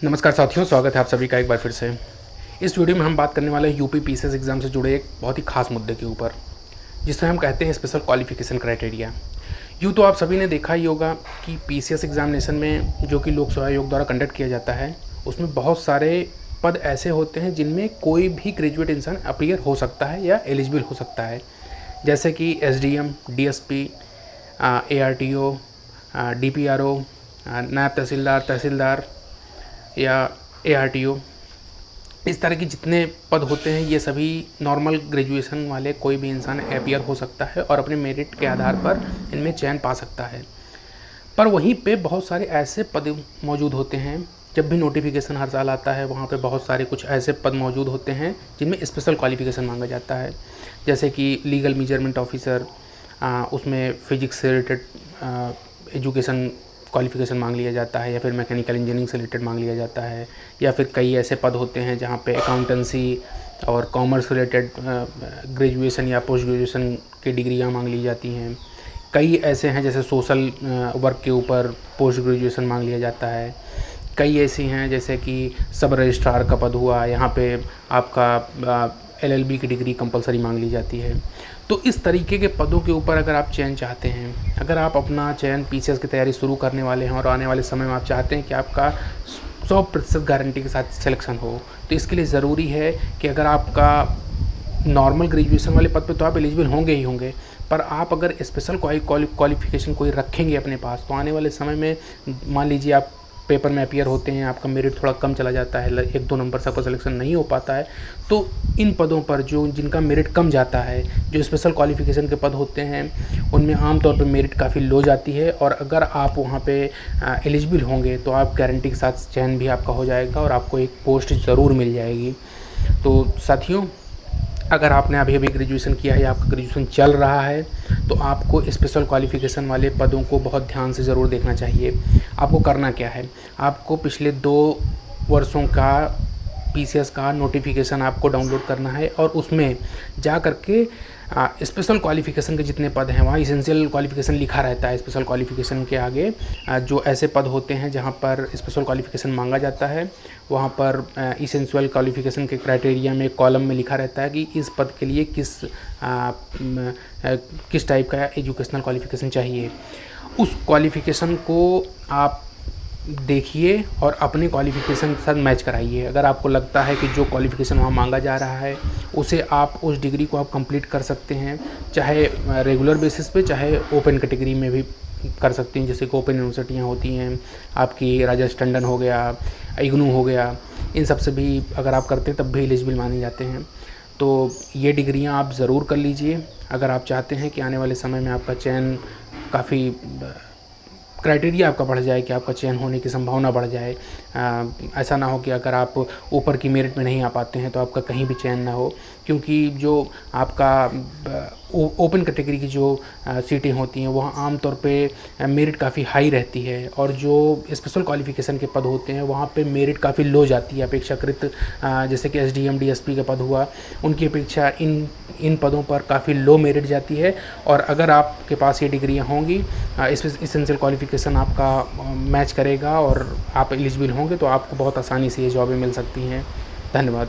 नमस्कार साथियों, स्वागत है आप सभी का एक बार फिर से। इस वीडियो में हम बात करने वाले हैं यूपी पीसीएस एग्ज़ाम से जुड़े एक बहुत ही खास मुद्दे के ऊपर, जिसे हम कहते हैं स्पेशल क्वालिफिकेशन क्राइटेरिया। यूँ तो आप सभी ने देखा ही होगा कि पीसीएस एग्ज़ामिनेशन में जो कि लोक सेवा आयोग द्वारा कंडक्ट किया जाता है, उसमें बहुत सारे पद ऐसे होते हैं जिनमें कोई भी ग्रेजुएट इंसान अपीयर हो सकता है या एलिजिबल हो सकता है, जैसे कि एसडीएम, डीएसपी, एआरटीओ, डीपीआरओ, नायब तहसीलदार, तहसीलदार या एआरटीओ। इस तरह के जितने पद होते हैं ये सभी नॉर्मल ग्रेजुएशन वाले कोई भी इंसान अपीयर हो सकता है और अपने मेरिट के आधार पर इनमें चयन पा सकता है। पर वहीं पे बहुत सारे ऐसे पद मौजूद होते हैं, जब भी नोटिफिकेशन हर साल आता है वहाँ पे बहुत सारे कुछ ऐसे पद मौजूद होते हैं जिनमें स्पेशल क्वालिफिकेशन मांगा जाता है, जैसे कि लीगल मेजरमेंट ऑफिसर, उसमें फिजिक्स से रिलेटेड एजुकेशन क्वालिफिकेशन मांग लिया जाता है, या फिर मैकेनिकल इंजीनियरिंग से रिलेटेड मांग लिया जाता है, या फिर कई ऐसे पद होते हैं जहाँ पे अकाउंटेंसी और कॉमर्स रिलेटेड ग्रेजुएशन या पोस्ट ग्रेजुएशन की डिग्रियाँ मांग ली जाती हैं। कई ऐसे हैं जैसे सोशल वर्क के ऊपर पोस्ट ग्रेजुएशन मांग लिया जाता है। कई ऐसी हैं जैसे कि सब रजिस्ट्रार का पद हुआ, यहाँ पे आपका एलएलबी की डिग्री कंपलसरी मांग ली जाती है। तो इस तरीके के पदों के ऊपर अगर आप चयन चाहते हैं, अगर आप अपना चयन पीसीएस की तैयारी शुरू करने वाले हैं और आने वाले समय में आप चाहते हैं कि आपका 100% गारंटी के साथ सिलेक्शन हो, तो इसके लिए ज़रूरी है कि अगर आपका नॉर्मल ग्रेजुएशन वाले पद पे तो आप एलिजिबल होंगे ही होंगे, पर आप अगर स्पेशल क्वालिफिकेशन कोई रखेंगे अपने पास, तो आने वाले समय में मान लीजिए आप पेपर में अपीयर होते हैं, आपका मेरिट थोड़ा कम चला जाता है, 1-2 नंबर से आपका सिलेक्शन नहीं हो पाता है, तो इन पदों पर जिनका मेरिट कम जाता है, जो स्पेशल क्वालिफिकेशन के पद होते हैं, उनमें आमतौर पर मेरिट काफ़ी लो जाती है, और अगर आप वहाँ पे एलिजिबल होंगे तो आप गारंटी के साथ चयन भी आपका हो जाएगा और आपको एक पोस्ट ज़रूर मिल जाएगी। तो साथियों, अगर आपने अभी ग्रेजुएशन किया है या आपका ग्रेजुएशन चल रहा है, तो आपको स्पेशल क्वालिफिकेशन वाले पदों को बहुत ध्यान से ज़रूर देखना चाहिए। आपको करना क्या है, आपको पिछले 2 वर्षों का पीसीएस का नोटिफिकेशन आपको डाउनलोड करना है और उसमें जा कर के स्पेशल क्वालिफिकेशन के जितने पद हैं, वहाँ इसेंशियल क्वालिफिकेशन लिखा रहता है। स्पेशल क्वालिफिकेशन के आगे जो ऐसे पद होते हैं जहाँ पर स्पेशल क्वालिफिकेशन मांगा जाता है, वहाँ पर इसेंशियल क्वालिफिकेशन के क्राइटेरिया में कॉलम में लिखा रहता है कि इस पद के लिए किस टाइप का एजुकेशनल क्वालिफिकेशन चाहिए। उस क्वालिफिकेशन को आप देखिए और अपने क्वालिफ़िकेशन के साथ मैच कराइए। अगर आपको लगता है कि जो क्वालिफ़िकेशन वहाँ मांगा जा रहा है उसे आप उस डिग्री को आप कंप्लीट कर सकते हैं, चाहे रेगुलर बेसिस पे, चाहे ओपन कैटेगरी में भी कर सकते हैं। जैसे कि ओपन यूनिवर्सिटियाँ होती हैं आपकी, राजर्षि टंडन हो गया, इग्नू हो गया, इन सब से भी अगर आप करते हैं तब भी एलिजिबल माने जाते हैं। तो ये डिग्रियाँ आप ज़रूर कर लीजिए अगर आप चाहते हैं कि आने वाले समय में आपका चयन काफ़ी क्राइटेरिया आपका बढ़ जाए, कि आपका चयन होने की संभावना बढ़ जाए। ऐसा ना हो कि अगर आप ऊपर की मेरिट में नहीं आ पाते हैं तो आपका कहीं भी चयन ना हो, क्योंकि जो आपका ओपन कैटेगरी की जो सीटें होती हैं वहाँ आमतौर पे मेरिट काफ़ी हाई रहती है, और जो स्पेशल क्वालिफिकेशन के पद होते हैं वहाँ पे मेरिट काफ़ी लो जाती है अपेक्षाकृत। जैसे कि एसडीएम, डीएसपी का पद हुआ, उनकी अपेक्षा इन पदों पर काफ़ी लो मेरिट जाती है। और अगर आपके पास ये डिग्रियाँ होंगी, इसेंशियल क्वालिफिकेशन आपका मैच करेगा और आप एलिजिबल होंगे, तो आपको बहुत आसानी से ये जॉबें मिल सकती हैं। धन्यवाद।